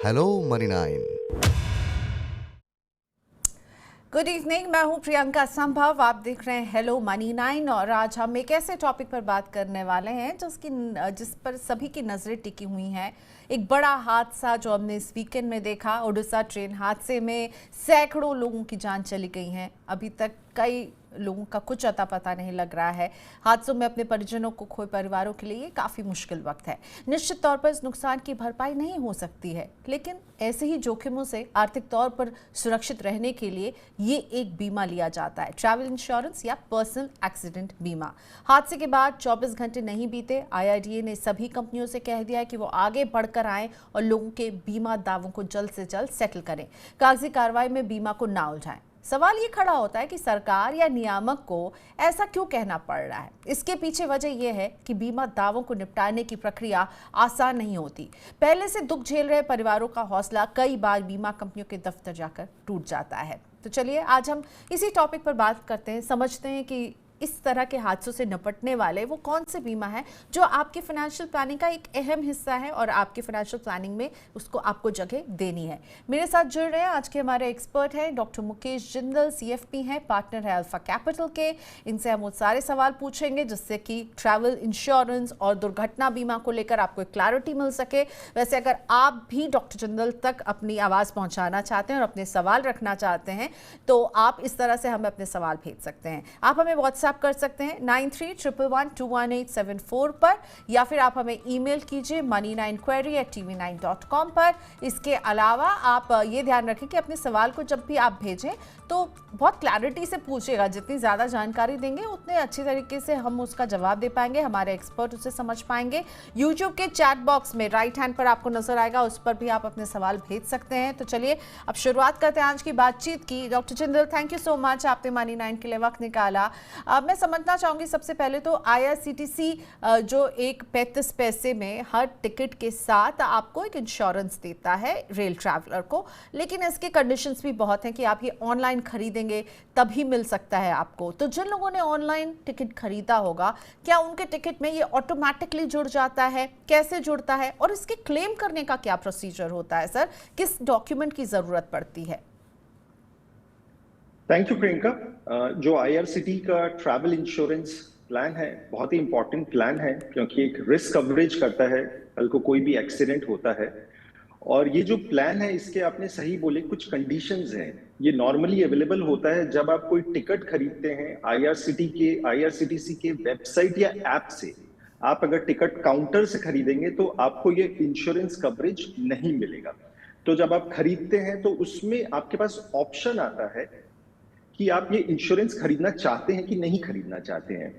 Hello money 9। Good evening, मैं हूं प्रियंका संभव। आप देख रहे हैं हेलो मनी 9 और आज हम एक ऐसे टॉपिक पर बात करने वाले हैं जिस पर सभी की नज़रें टिकी हुई हैं। एक बड़ा हादसा जो हमने इस वीकेंड में देखा, ओडिशा ट्रेन हादसे में सैकड़ों लोगों की जान चली गई हैं। अभी तक कई लोगों का कुछ अता पता नहीं लग रहा है। हादसों में अपने परिजनों को खोए परिवारों के लिए ये काफ़ी मुश्किल वक्त है। निश्चित तौर पर इस नुकसान की भरपाई नहीं हो सकती है, लेकिन ऐसे ही जोखिमों से आर्थिक तौर पर सुरक्षित रहने के लिए ये एक बीमा लिया जाता है, ट्रैवल इंश्योरेंस या पर्सनल एक्सीडेंट बीमा। हादसे के बाद 24 घंटे नहीं बीते, IRDA ने सभी कंपनियों से कह दिया है कि वो आगे बढ़कर आएं और लोगों के बीमा दावों को जल्द से जल्द सेटल करें, कागजी कार्रवाई में बीमा को ना उलझाएं। सवाल ये खड़ा होता है कि सरकार या नियामक को ऐसा क्यों कहना पड़ रहा है। इसके पीछे वजह यह है कि बीमा दावों को निपटाने की प्रक्रिया आसान नहीं होती। पहले से दुख झेल रहे परिवारों का हौसला कई बार बीमा कंपनियों के दफ्तर जाकर टूट जाता है। तो चलिए आज हम इसी टॉपिक पर बात करते हैं, समझते हैं कि इस तरह के हादसों से निपटने वाले वो कौन से बीमा है जो आपकी फाइनेंशियल प्लानिंग का एक अहम हिस्सा है और आपकी फाइनेंशियल प्लानिंग में उसको आपको जगह देनी है। मेरे साथ जुड़ रहे हैं आज के हमारे एक्सपर्ट हैं डॉक्टर मुकेश जिंदल, CFP हैं, पार्टनर है अल्फा कैपिटल के। इनसे हम वो सारे सवाल पूछेंगे जिससे कि ट्रैवल इंश्योरेंस और दुर्घटना बीमा को लेकर आपको एक क्लैरिटी मिल सके। वैसे अगर आप भी डॉक्टर जिंदल तक अपनी आवाज़ पहुँचाना चाहते हैं और अपने सवाल रखना चाहते हैं तो आप इस तरह से हमें अपने सवाल भेज सकते हैं। आप हमें व्हाट्सएप कर सकते हैं 9311211874 पर, या फिर आप हमें ईमेल कीजिए money9query@tv9.com पर। इसके अलावा आप ये ध्यान रखें कि अपने सवाल को जब भी आप भेजें तो बहुत क्लैरिटी से पूछिएगा। जितनी ज़्यादा जानकारी देंगे उतने अच्छी तरीके से हम उसका जवाब दे पाएंगे, हमारे एक्सपर्ट उसे समझ पाएंगे। यूट्यूब के चैट बॉक्स में राइट हैंड पर आपको नजर आएगा, उस पर भी आप अपने सवाल भेज सकते हैं। तो चलिए अब शुरुआत करते हैं आज की बातचीत की। Doctor Jindal, thank you so much, आपने मनी 9 के लिए वक्त निकाला। मैं समझना चाहूँगी सबसे पहले तो IRCTC जो एक 35 पैसे में हर टिकट के साथ आपको एक इंश्योरेंस देता है रेल ट्रैवलर को, लेकिन इसके कंडीशंस भी बहुत हैं कि आप ये ऑनलाइन खरीदेंगे तभी मिल सकता है आपको। तो जिन लोगों ने ऑनलाइन टिकट खरीदा होगा, क्या उनके टिकट में ये ऑटोमेटिकली जुड़ जाता है, कैसे जुड़ता है और इसके क्लेम करने का क्या प्रोसीजर होता है सर, किस डॉक्यूमेंट की ज़रूरत पड़ती है? Thank you Priyanka. जो IRCT का ट्रैवल इंश्योरेंस प्लान है बहुत ही इंपॉर्टेंट प्लान है, क्योंकि एक रिस्क कवरेज करता है कल को कोई भी एक्सीडेंट होता है। और ये जो प्लान है इसके आपने सही बोले कुछ कंडीशंस हैं। ये नॉर्मली अवेलेबल होता है जब आप कोई टिकट खरीदते हैं IRCTC के वेबसाइट या ऐप से। आप अगर टिकट काउंटर से खरीदेंगे तो आपको ये इंश्योरेंस कवरेज नहीं मिलेगा। तो जब आप खरीदते हैं तो उसमें आपके पास ऑप्शन आता है कि आप ये इंश्योरेंस खरीदना चाहते हैं कि नहीं खरीदना चाहते हैं।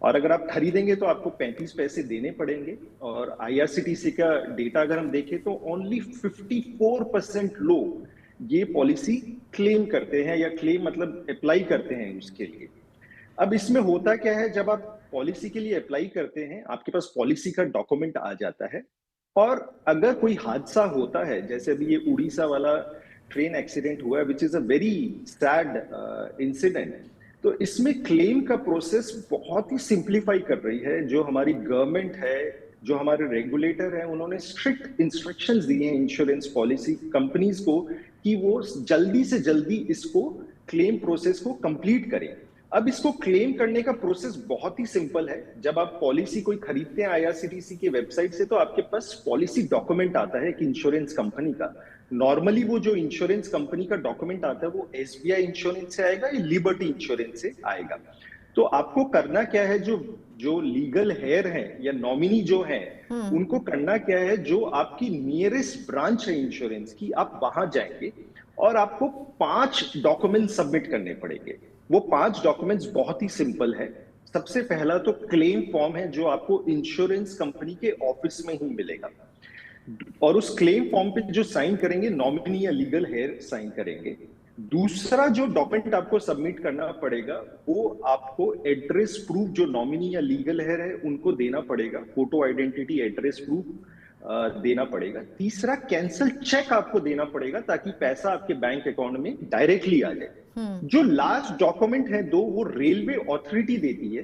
और अगर आप खरीदेंगे तो आपको 35 पैसे देने पड़ेंगे। और IRCTC का डेटा अगर हम देखें तो ओनली 54% लोग ये पॉलिसी क्लेम करते हैं, या क्लेम मतलब अप्लाई करते हैं उसके लिए। अब इसमें होता क्या है, जब आप पॉलिसी के लिए अप्लाई करते हैं आपके पास पॉलिसी का डॉक्यूमेंट आ जाता है, और अगर कोई हादसा होता है जैसे अभी ये उड़ीसा वाला ट्रेन एक्सीडेंट हुआ है which is a very sad incident, तो इसमें क्लेम का प्रोसेस बहुत ही सिंप्लीफाई कर रही है। जो हमारी गवर्नमेंट है, जो हमारे रेगुलेटर है, उन्होंने स्ट्रिक्ट इंस्ट्रक्शंस दिए हैं इंश्योरेंस पॉलिसी कंपनीज को कि वो जल्दी से जल्दी इसको क्लेम प्रोसेस को कंप्लीट करें। अब इसको क्लेम करने का प्रोसेस बहुत ही सिंपल है। जब आप पॉलिसी कोई खरीदते हैं IRCTC की वेबसाइट से तो आपके पास पॉलिसी डॉक्यूमेंट आता है कि इंश्योरेंस कंपनी का। नॉर्मली वो जो इंश्योरेंस कंपनी का डॉक्यूमेंट आता है वो SBI इंश्योरेंस से आएगा या लिबर्टी इंश्योरेंस से आएगा। तो आपको करना क्या है, जो जो लीगल हेयर है या नॉमिनी जो है उनको करना क्या है, जो आपकी नियरेस्ट ब्रांच है इंश्योरेंस की, आप वहां जाएंगे और आपको 5 डॉक्यूमेंट सबमिट करने पड़ेंगे। वो 5 डॉक्यूमेंट्स बहुत ही सिंपल है। सबसे पहला तो क्लेम फॉर्म है जो आपको इंश्योरेंस कंपनी के ऑफिस में ही मिलेगा, और उस क्लेम फॉर्म पे जो साइन करेंगे नॉमिनी या लीगल हेयर साइन करेंगे। दूसरा जो डॉक्यूमेंट आपको सबमिट करना पड़ेगा वो आपको एड्रेस प्रूफ, जो नॉमिनी या लीगल हेयर है उनको देना पड़ेगा, फोटो आइडेंटिटी एड्रेस प्रूफ देना पड़ेगा। तीसरा कैंसल चेक आपको देना पड़ेगा ताकि पैसा आपके बैंक अकाउंट में डायरेक्टली आ जाए। जो लास्ट डॉक्यूमेंट है दो, वो रेलवे अथॉरिटी देती है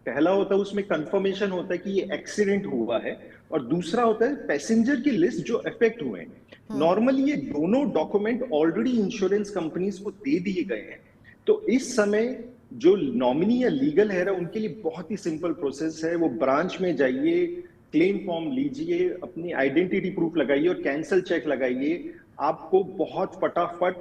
पहला होता है उसमें कंफर्मेशन होता है कि ये एक्सीडेंट हुआ है, और दूसरा होता है पैसेंजर की लिस्ट जो अफेक्ट हुए हैं। नॉर्मली ये दोनों डॉक्यूमेंट ऑलरेडी इंश्योरेंस कंपनीज को दे दिए गए हैं। तो इस समय जो नॉमिनी या लीगल है उनके लिए बहुत ही सिंपल प्रोसेस है। वो ब्रांच में जाइए, क्लेम फॉर्म लीजिए, अपनी आइडेंटिटी प्रूफ लगाइए और कैंसल चेक लगाइए। आपको बहुत फटाफट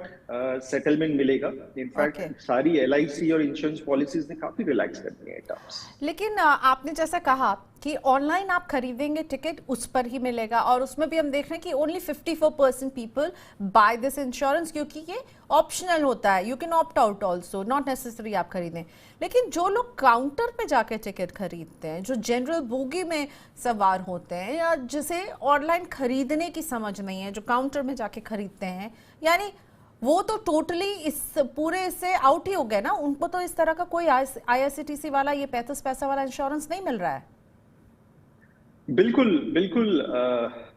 सेटलमेंट मिलेगा। इनफैक्ट सारी LIC और इंश्योरेंस पॉलिसीज ने काफी रिलैक्स कर दिए हैं टर्म्स। लेकिन आपने जैसा कहा कि ऑनलाइन आप खरीदेंगे टिकट उस पर ही मिलेगा, और उसमें भी हम देख रहे हैं कि only 54% people buy this insurance, क्योंकि ये ऑप्शनल होता है। You can opt out also, not necessary आप खरीदें। लेकिन जो लोग काउंटर पे जाके टिकट खरीदते हैं, जो जनरल बोगी में सवार होते हैं, या जिसे ऑनलाइन खरीदने की समझ नहीं है, जो काउंटर में जाके खरीदते हैं, यानी वो तो टोटली इस पूरे से आउट ही हो गए ना। उनको तो इस तरह का कोई IRCTC वाला ये 35 पैसा वाला इंश्योरेंस नहीं मिल रहा है। बिल्कुल बिल्कुल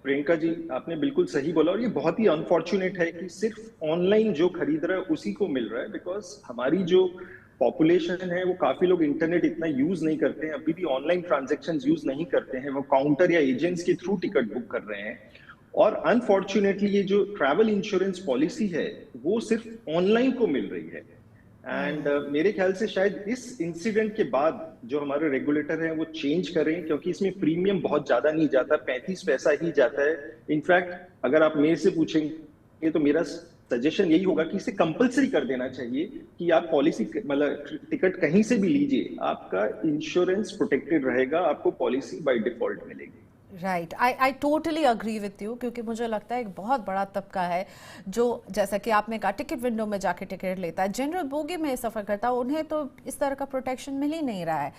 प्रियंका जी, आपने बिल्कुल सही बोला, और ये बहुत ही अनफॉर्चुनेट है कि सिर्फ ऑनलाइन जो खरीद रहा है उसी को मिल रहा है। बिकॉज हमारी जो पॉपुलेशन है वो काफी लोग इंटरनेट इतना यूज नहीं करते हैं, अभी भी ऑनलाइन ट्रांजैक्शन यूज नहीं करते हैं। वो काउंटर या एजेंट्स के थ्रू टिकट बुक कर रहे हैं। और अनफॉर्चुनेटली ये जो ट्रैवल इंश्योरेंस पॉलिसी है वो सिर्फ ऑनलाइन को मिल रही है। एंड मेरे ख्याल से शायद इस इंसिडेंट के बाद जो हमारे रेगुलेटर हैं वो चेंज करें, क्योंकि इसमें प्रीमियम बहुत ज्यादा नहीं जाता, 35 पैसा ही जाता है। इनफैक्ट अगर आप मेरे से पूछेंगे तो मेरा सजेशन यही होगा कि इसे कंपलसरी कर देना चाहिए कि आप पॉलिसी मतलब टिकट कहीं से भी लीजिए, आपका इंश्योरेंस प्रोटेक्टेड रहेगा, आपको पॉलिसी बाय डिफॉल्ट मिलेगी। Right, I totally agree with you, क्योंकि मुझे लगता है एक बहुत बड़ा तबका है जो, जैसा कि आपने कहा, टिकट विंडो में जाके टिकट लेता है, जनरल बोगी में सफ़र करता है, उन्हें तो इस तरह का प्रोटेक्शन मिल ही नहीं रहा है।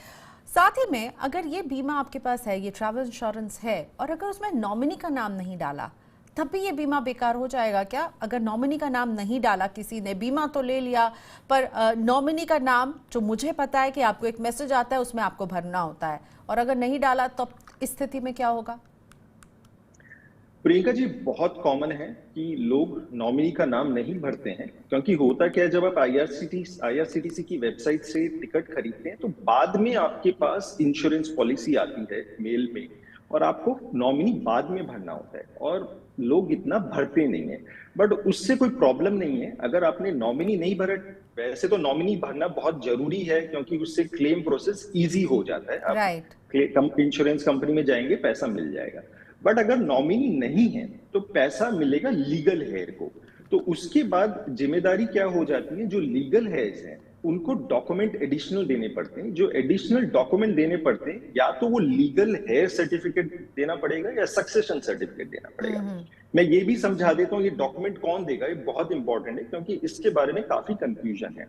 साथ ही में अगर ये बीमा आपके पास है, ये ट्रैवल इंश्योरेंस है, और अगर उसमें नॉमिनी का नाम नहीं डाला, तब भी ये बीमा बेकार हो जाएगा क्या? अगर नॉमिनी का नाम नहीं डाला, किसी ने बीमा तो ले लिया, पर नॉमिनी का नाम, जो मुझे पता है कि आपको एक मैसेज आता है उसमें आपको भरना होता है, और अगर नहीं डाला तो इस स्थिति में क्या होगा? प्रियंका जी, बहुत कॉमन है कि लोग नॉमिनी का नाम नहीं भरते हैं, क्योंकि होता क्या है, जब आप IRCTC की वेबसाइट से टिकट खरीदते हैं तो बाद में आपके पास इंश्योरेंस पॉलिसी आती है मेल में, और आपको नॉमिनी बाद में भरना होता है, और लोग इतना भरते नहीं है। बट उससे कोई प्रॉब्लम नहीं है अगर आपने नॉमिनी नहीं भरा। वैसे तो नॉमिनी भरना बहुत जरूरी है, क्योंकि उससे क्लेम प्रोसेस इजी हो जाता है। आप इंश्योरेंस कंपनी में जाएंगे, पैसा मिल जाएगा। बट अगर नॉमिनी नहीं है तो पैसा मिलेगा लीगल हेयर को। तो उसके बाद जिम्मेदारी क्या हो जाती है, जो लीगल हेयर्स हैं उनको डॉक्यूमेंट एडिशनल देने पड़ते हैं। जो एडिशनल डॉक्यूमेंट देने पड़ते हैं, या तो वो लीगल हेयर सर्टिफिकेट देना पड़ेगा या सक्सेशन सर्टिफिकेट देना पड़ेगा। मैं ये भी समझा देता हूँ ये डॉक्यूमेंट कौन देगा, ये बहुत इंपॉर्टेंट है, क्योंकि इसके बारे में काफी कंफ्यूजन है।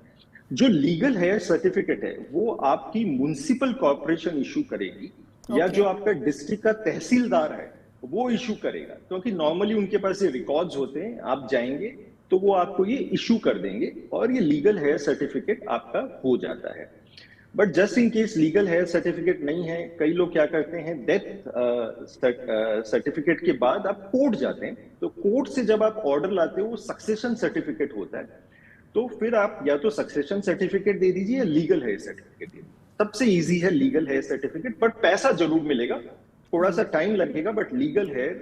जो लीगल हेयर सर्टिफिकेट है वो आपकी म्युनिसिपल कॉर्पोरेशन इशू करेगी, या जो आपका डिस्ट्रिक्ट का तहसीलदार है वो इशू करेगा, क्योंकि नॉर्मली उनके पास ये रिकॉर्ड्स होते हैं। आप जाएंगे तो वो आपको ये इशू कर देंगे, और ये लीगल हेयर सर्टिफिकेट आपका हो जाता है। But just in case legal heir certificate नहीं है, कई लोग क्या करते हैं, डेथ सर्टिफिकेट के बाद आप कोर्ट जाते हैं, तो कोर्ट से जब आप ऑर्डर लाते हो वो सक्सेशन सर्टिफिकेट होता है, तो फिर आप या तो सक्सेशन सर्टिफिकेट दे दीजिए या लीगल हेयर सर्टिफिकेट दे दीजिए। सबसे इजी है लीगल हेयर सर्टिफिकेट, बट पैसा जरूर मिलेगा, थोड़ा सा टाइम लगेगा, बट लीगल हेयर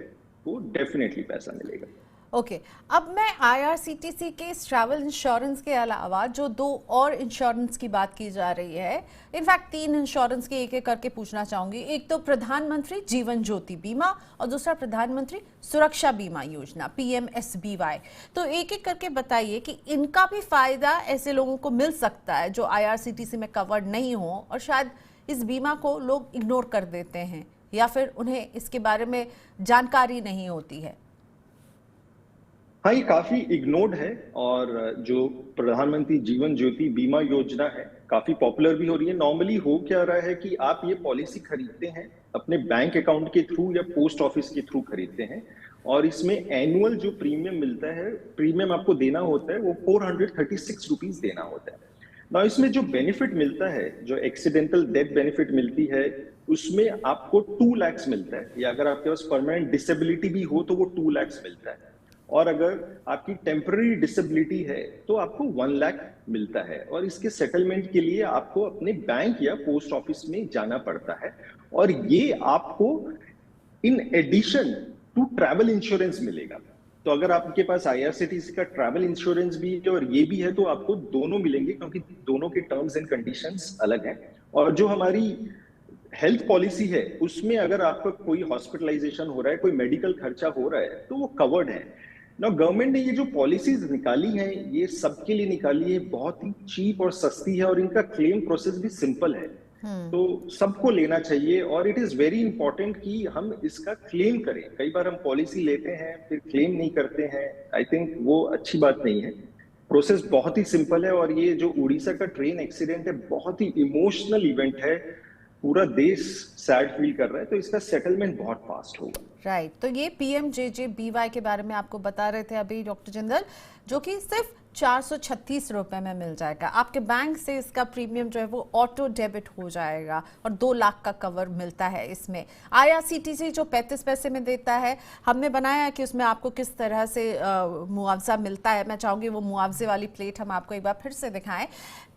को डेफिनेटली पैसा मिलेगा। ओके, अब मैं IRCTC के इस ट्रैवल इंश्योरेंस के अलावा जो 2 और इंश्योरेंस की बात की जा रही है, इनफैक्ट 3 इंश्योरेंस के एक एक करके पूछना चाहूंगी। एक तो प्रधानमंत्री जीवन ज्योति बीमा, और दूसरा प्रधानमंत्री सुरक्षा बीमा योजना PMSBY। तो एक एक करके बताइए कि इनका भी फायदा ऐसे लोगों को मिल सकता है जो IRCTC में कवर्ड नहीं हो, और शायद इस बीमा को लोग इग्नोर कर देते हैं, या फिर उन्हें इसके बारे में जानकारी नहीं होती है। हाँ, ये काफी इग्नोर्ड है, और जो प्रधानमंत्री जीवन ज्योति बीमा योजना है काफी पॉपुलर भी हो रही है। नॉर्मली हो क्या रहा है कि आप ये पॉलिसी खरीदते हैं अपने बैंक अकाउंट के थ्रू या पोस्ट ऑफिस के थ्रू खरीदते हैं, और इसमें एनुअल जो प्रीमियम मिलता है, प्रीमियम आपको देना होता है वो 436 रुपीज देना होता है ना। इसमें जो बेनिफिट मिलता है, जो एक्सीडेंटल डेथ बेनिफिट मिलती है, उसमें आपको 2 लाख मिलता है, या अगर आपके पास परमानेंट डिसेबिलिटी भी हो तो वो 2 लाख मिलता है। और अगर आपकी टेम्पररी डिसेबिलिटी है तो आपको 1 लाख मिलता है, और इसके सेटलमेंट के लिए आपको अपने बैंक या पोस्ट ऑफिस में जाना पड़ता है, और ये आपको in addition to travel insurance मिलेगा। तो अगर आपके पास आईआरसीटीसी का ट्रैवल इंश्योरेंस भी है और ये भी है तो आपको दोनों मिलेंगे, क्योंकि दोनों के टर्म्स एंड कंडीशंस अलग हैं। और जो हमारी हेल्थ पॉलिसी है उसमें अगर आपका कोई हॉस्पिटलाइजेशन हो रहा है, कोई मेडिकल खर्चा हो रहा है, तो वो कवर्ड है ना। गवर्नमेंट ने ये जो पॉलिसीज निकाली हैं ये सबके लिए निकाली है, बहुत ही चीप और सस्ती है, और इनका क्लेम प्रोसेस भी सिंपल है। तो सबको लेना चाहिए, और इट इज वेरी इंपॉर्टेंट कि हम इसका क्लेम करें। कई बार हम पॉलिसी लेते हैं फिर क्लेम नहीं करते हैं, आई थिंक वो अच्छी बात नहीं है। प्रोसेस बहुत ही सिंपल है, और ये जो उड़ीसा का ट्रेन एक्सीडेंट है बहुत ही इमोशनल इवेंट है, पूरा देश सैड फील कर रहा है, तो इसका सेटलमेंट बहुत फास्ट होगा। राइट तो ये PMJJBY के बारे में आपको बता रहे थे अभी डॉक्टर जिंदल, जो कि सिर्फ 436 रुपए में मिल जाएगा। आपके बैंक से इसका प्रीमियम जो है वो ऑटो डेबिट हो जाएगा और 2 लाख का कवर मिलता है इसमें। IRCTC जो 35 पैसे में देता है, हमने बनाया है कि उसमें आपको किस तरह से मुआवजा मिलता है। मैं चाहूंगी वो मुआवजे वाली प्लेट हम आपको एक बार फिर से दिखाएं।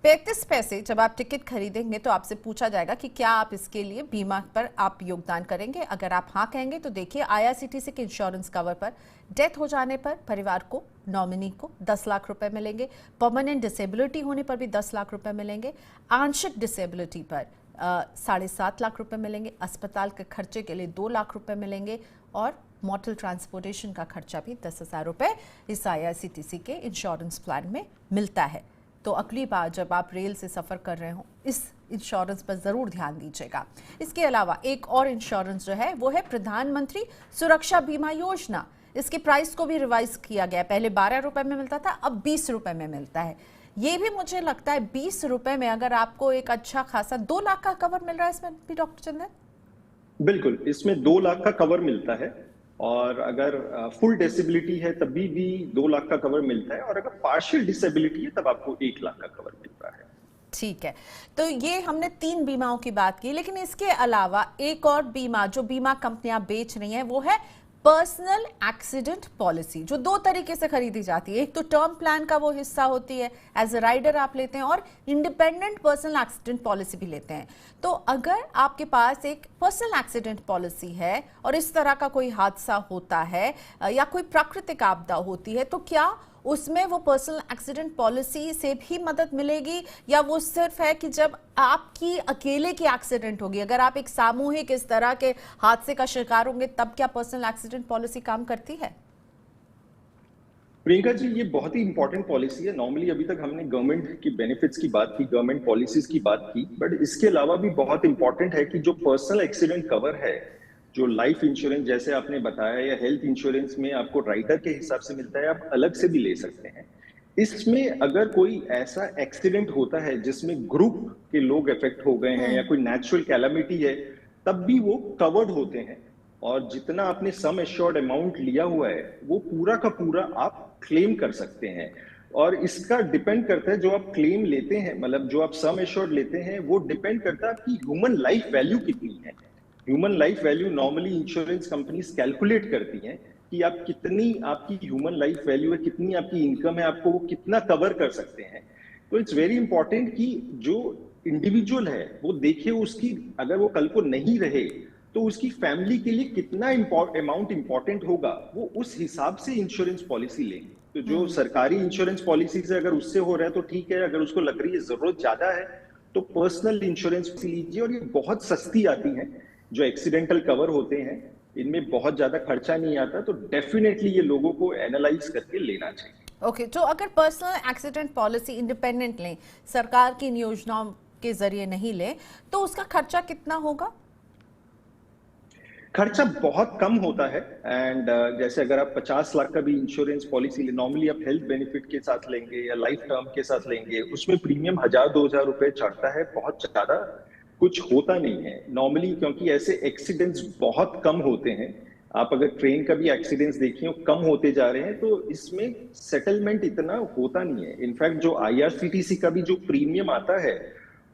35 पैसे जब आप टिकट खरीदेंगे तो आपसे पूछा जाएगा कि क्या आप इसके लिए बीमा पर आप योगदान करेंगे। अगर आप हाँ कहेंगे तो देखिए IRCTC के इंश्योरेंस कवर पर डेथ हो जाने पर परिवार को, नॉमिनी को 10 लाख रुपए मिलेंगे। परमानेंट डिसेबिलिटी होने पर भी 10 लाख रुपए मिलेंगे। आंशिक डिसेबिलिटी पर 7.5 लाख रुपए मिलेंगे। अस्पताल के खर्चे के लिए 2 लाख रुपए मिलेंगे, और मॉर्टल ट्रांसपोर्टेशन का खर्चा भी 10,000 रुपए इस IRCTC के इंश्योरेंस प्लान में मिलता है। तो अगली बार जब आप रेल से सफ़र कर रहे हो इस इंश्योरेंस पर ज़रूर ध्यान दीजिएगा। इसके अलावा एक और इंश्योरेंस जो है वो है प्रधानमंत्री सुरक्षा बीमा योजना। इसके प्राइस को भी रिवाइज किया गया। पहले 12 रुपए में मिलता था, अब 20 रुपए में मिलता है। ये भी मुझे लगता है 20 रुपए में अगर आपको एक अच्छा खासा 2 लाख का कवर मिल रहा है इसमें भी डॉक्टर चंदन। बिल्कुल, इसमें 2 लाख का कवर मिलता है, और अगर फुल डिसेबिलिटी है तब भी 2 लाख का कवर मिलता है, और अगर पार्शियल डिसेबिलिटी है तब आपको 1 लाख का कवर मिलता है। ठीक है, तो ये हमने 3 बीमाओं की बात की, लेकिन इसके अलावा एक और बीमा जो बीमा कंपनियां बेच रही हैं वो है पर्सनल एक्सीडेंट पॉलिसी, जो 2 तरीके से खरीदी जाती है। एक तो टर्म प्लान का वो हिस्सा होती है, एज अ राइडर आप लेते हैं, और इंडिपेंडेंट पर्सनल एक्सीडेंट पॉलिसी भी लेते हैं। तो अगर आपके पास एक पर्सनल एक्सीडेंट पॉलिसी है और इस तरह का कोई हादसा होता है या कोई प्राकृतिक आपदा होती है, तो क्या उसमें वो पर्सनल एक्सीडेंट पॉलिसी से भी मदद मिलेगी, या वो सिर्फ है कि जब आपकी अकेले की एक्सीडेंट होगी, अगर आप एक सामूहिक इस तरह के हादसे का शिकार होंगे तब क्या पर्सनल एक्सीडेंट पॉलिसी काम करती है? प्रियंका जी, ये बहुत ही इंपॉर्टेंट पॉलिसी है। नॉर्मली अभी तक हमने गवर्नमेंट की बेनिफिट्स की बात की, गवर्नमेंट पॉलिसीज की बात की, बट इसके अलावा भी बहुत इंपॉर्टेंट है कि जो पर्सनल एक्सीडेंट कवर है, जो लाइफ इंश्योरेंस जैसे आपने बताया, या हेल्थ इंश्योरेंस में आपको राइडर के हिसाब से मिलता है, आप अलग से भी ले सकते हैं। इसमें अगर कोई ऐसा एक्सीडेंट होता है जिसमें ग्रुप के लोग इफेक्ट हो गए हैं या कोई नेचुरल कैलामिटी है, तब भी वो कवर्ड होते हैं, और जितना आपने सम एश्योर्ड अमाउंट लिया हुआ है वो पूरा का पूरा आप क्लेम कर सकते हैं। और इसका डिपेंड करता है, जो आप क्लेम लेते हैं, मतलब जो आप सम एश्योर्ड लेते हैं, वो डिपेंड करता है आपकी ह्यूमन लाइफ वैल्यू कितनी है। Human life value normally insurance companies calculate करती हैं कि आप कितनी, आपकी ह्यूमन लाइफ वैल्यू है, कितनी आपकी इनकम है, आपको वो कितना कवर कर सकते हैं। तो इट्स वेरी इंपॉर्टेंट कि जो इंडिविजुअल है वो देखे उसकी, अगर वो कल को नहीं रहे तो उसकी फैमिली के लिए कितना अमाउंट इंपॉर्टेंट होगा, वो उस हिसाब से इंश्योरेंस पॉलिसी लेंगे। तो जो सरकारी इंश्योरेंस पॉलिसी से अगर उससे हो रहा है तो ठीक है, अगर उसको लग रही है जरूरत ज्यादा है तो पर्सनल इंश्योरेंस लीजिए, और ये बहुत सस्ती आती है। जो एक्सीडेंटल कवर होते हैं इनमें बहुत ज्यादा खर्चा नहीं आता, तो डेफिनेटली ये लोगों को एनालाइज करके लेना चाहिए। ओके, तो अगर पर्सनल एक्सीडेंट पॉलिसी इंडिपेंडेंट लें, सरकार की इन योजनाओं के जरिए नहीं लें, तो उसका खर्चा कितना होगा? खर्चा बहुत कम होता है, एंड जैसे अगर आप 50 लाख का भी इंश्योरेंस पॉलिसी ले, नॉर्मली आप हेल्थ बेनिफिट के साथ लेंगे या लाइफ टर्म के साथ लेंगे, उसमें प्रीमियम 1000-2000 रुपए चढ़ता है, बहुत ज्यादा कुछ होता नहीं है नॉर्मली, क्योंकि ऐसे एक्सीडेंट्स बहुत कम होते हैं। आप अगर ट्रेन का भी एक्सीडेंट्स देखिए कम होते जा रहे हैं, तो इसमें सेटलमेंट इतना होता नहीं है। इनफैक्ट जो IRCTC का भी जो प्रीमियम आता है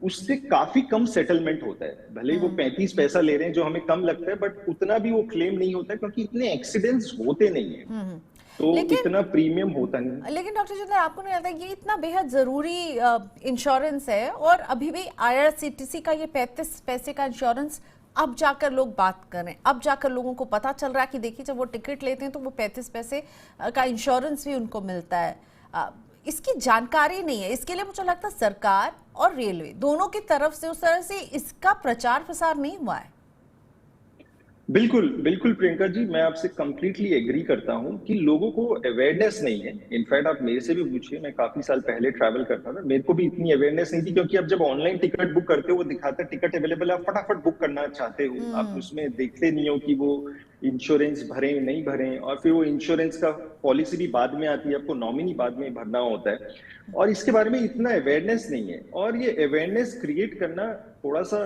उससे काफी कम सेटलमेंट होता है। भले ही वो 35 पैसा ले रहे हैं जो हमें कम लगता है, बट उतना भी वो क्लेम नहीं होता है, क्योंकि इतने एक्सीडेंट्स होते नहीं है। तो लेकिन इतना प्रीमियम होता नहीं। लेकिन डॉक्टर जिंदल, आपको नहीं लगता ये इतना बेहद जरूरी इंश्योरेंस है, और अभी भी आईआरसीटीसी का ये 35 पैसे का इंश्योरेंस अब जाकर लोग बात कर रहे हैं, अब जाकर लोगों को पता चल रहा है कि देखिए जब वो टिकट लेते हैं तो वो 35 पैसे का इंश्योरेंस भी उनको मिलता है। इसकी जानकारी नहीं है, इसके लिए मुझे लगता है सरकार और रेलवे दोनों की तरफ से उस तरह से इसका प्रचार प्रसार नहीं हुआ है। बिल्कुल बिल्कुल प्रियंका जी, मैं आपसे कंप्लीटली एग्री करता हूं कि लोगों को अवेयरनेस नहीं है। इनफैक्ट आप मेरे से भी पूछिए, मैं काफी साल पहले ट्रैवल करता था, मेरे को भी इतनी अवेयरनेस नहीं थी, क्योंकि अब जब ऑनलाइन टिकट बुक करते हो वो दिखाता है टिकट अवेलेबल है, आप फटाफट बुक करना चाहते हो, आप उसमें देखते नहीं हो कि वो इंश्योरेंस भरे नहीं भरे, और फिर वो इंश्योरेंस का पॉलिसी भी बाद में आती है, आपको नॉमिनी बाद में भरना होता है, और इसके बारे में इतना अवेयरनेस नहीं है। और ये अवेयरनेस क्रिएट करना थोड़ा सा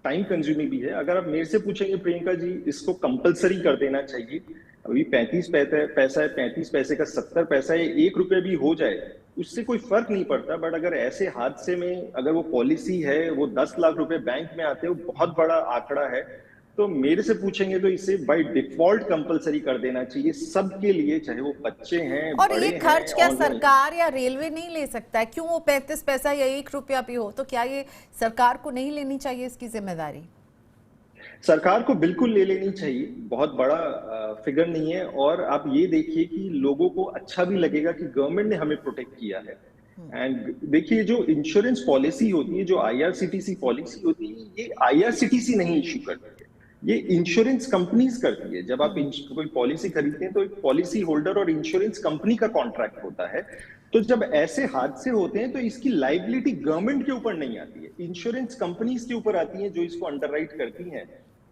टाइम कंज्यूमिंग भी है। अगर आप मेरे से पूछेंगे प्रियंका जी, इसको कंपलसरी कर देना चाहिए। अभी 35 पैसा है, 35 पैसे का 70 पैसा है, 1 रुपये भी हो जाए उससे कोई फर्क नहीं पड़ता। बट अगर ऐसे हादसे में अगर वो पॉलिसी है, वो 10 लाख रुपए बैंक में आते हैं, वो बहुत बड़ा आंकड़ा है। तो मेरे से पूछेंगे तो इसे बाय डिफॉल्ट कंपलसरी कर देना चाहिए सबके लिए, चाहे वो बच्चे हैं, और बड़े ये हैं, खर्च क्या ऑनलाइन। सरकार या रेलवे नहीं ले सकता है? क्यों वो 35 पैसा या 1 रुपया भी हो तो क्या ये सरकार को नहीं लेनी चाहिए इसकी जिम्मेदारी? सरकार को बिल्कुल ले लेनी चाहिए, बहुत बड़ा फिगर नहीं है। और आप ये देखिए कि लोगों को अच्छा भी लगेगा कि गवर्नमेंट ने हमें प्रोटेक्ट किया है। एंड देखिए, जो इंश्योरेंस पॉलिसी होती है, जो आईआरसीटीसी पॉलिसी होती है, ये आईआरसीटीसी नहीं इश्यू करती है, ये इंश्योरेंस कंपनीज करती है। जब आप कोई पॉलिसी खरीदते हैं तो एक पॉलिसी होल्डर और इंश्योरेंस कंपनी का कॉन्ट्रैक्ट होता है। तो जब ऐसे हादसे होते हैं तो इसकी लाइबिलिटी गवर्नमेंट के ऊपर नहीं आती है, इंश्योरेंस कंपनीज के ऊपर आती है जो इसको अंडरराइट करती हैं।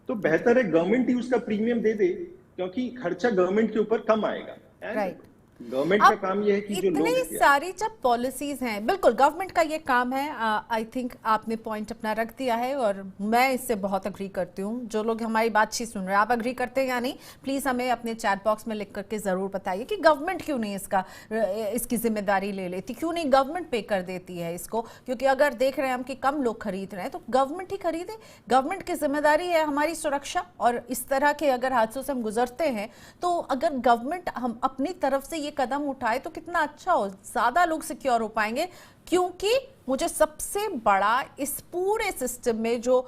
तो बेहतर है गवर्नमेंट ही उसका प्रीमियम दे दे, क्योंकि खर्चा गवर्नमेंट के ऊपर कम आएगा। एंड गवर्नमेंट का अब काम यह है कि जो इतनी लोग सारी जब पॉलिसीज हैं, बिल्कुल गवर्नमेंट का ये काम है। आई थिंक आपने पॉइंट अपना रख दिया है और मैं इससे बहुत अग्री करती हूँ। जो लोग हमारी बातचीत सुन रहे हैं, आप अग्री करते हैं या नहीं, प्लीज हमें अपने चैट बॉक्स में लिख करके जरूर बताइए कि गवर्नमेंट क्यों नहीं इसकी जिम्मेदारी ले लेती, क्यों नहीं गवर्नमेंट पे कर देती है इसको। क्योंकि अगर देख रहे हैं हम कि कम लोग खरीद रहे हैं तो गवर्नमेंट ही खरीदे। गवर्नमेंट की जिम्मेदारी है हमारी सुरक्षा, और इस तरह के अगर हादसों से हम गुजरते हैं तो अगर गवर्नमेंट हम अपनी तरफ से ये कदम उठाए तो कितना अच्छा हो, ज्यादा लोग सिक्योर हो पाएंगे। क्योंकि मुझे सबसे बड़ा इस पूरे सिस्टम में जो